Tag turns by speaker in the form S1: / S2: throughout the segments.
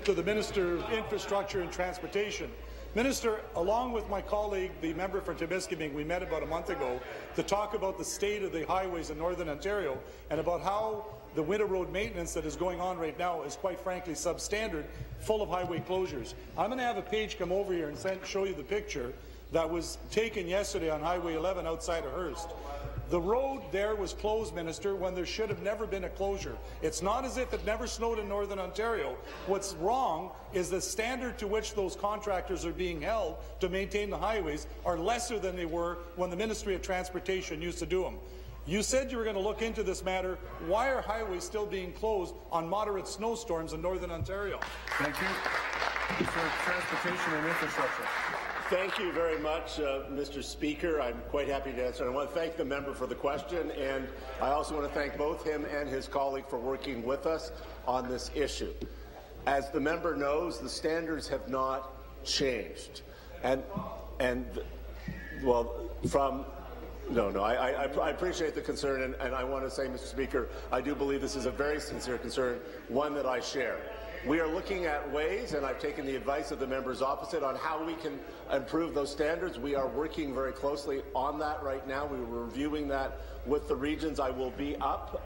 S1: to the Minister of Infrastructure and Transportation. Minister, along with my colleague, the member for Timiskaming, we met about a month ago to talk about the state of the highways in Northern Ontario and about how the winter road maintenance that is going on right now is quite frankly substandard, full of highway closures. I'm going to have a page come over here and show you the picture that was taken yesterday on Highway 11 outside of Hearst. The road there was closed, Minister, when there should have never been a closure. It's not as if it never snowed in Northern Ontario. What's wrong is the standard to which those contractors are being held to maintain the highways are lesser than they were when the Ministry of Transportation used to do them. You said you were going to look into this matter. Why are highways still being closed on moderate snowstorms in Northern Ontario?
S2: Thank you. For Transportation and Infrastructure.
S3: Thank you very much, Mr. Speaker. I'm quite happy to answer. I want to thank the member for the question, and I also want to thank both him and his colleague for working with us on this issue. As the member knows, the standards have not changed, I appreciate the concern, and I want to say, Mr. Speaker, I do believe this is a very sincere concern, one that I share. We are looking at ways, and I've taken the advice of the members opposite, on how we can improve those standards. We are working very closely on that right now. We were reviewing that with the regions. I will be up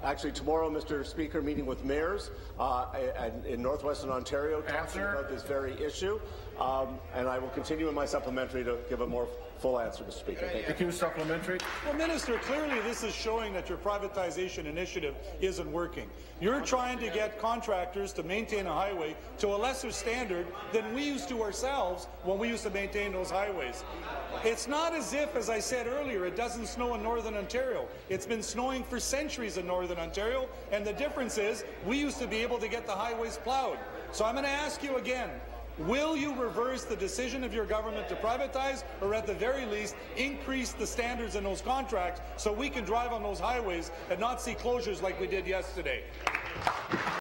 S3: actually tomorrow, Mr. Speaker, meeting with mayors in Northwestern Ontario talking about this very issue. And I will continue in my supplementary to give a more full answer, Mr. Speaker.
S2: Thank you. Supplementary.
S1: Well, Minister, clearly this is showing that your privatization initiative isn't working. You're trying to get contractors to maintain a highway to a lesser standard than we used to ourselves when we used to maintain those highways. It's not as if, as I said earlier, it doesn't snow in Northern Ontario. It's been snowing for centuries in Northern Ontario, and the difference is we used to be able to get the highways plowed. So I'm going to ask you again, will you reverse the decision of your government to privatize, or at the very least increase the standards in those contracts so we can drive on those highways and not see closures like we did yesterday?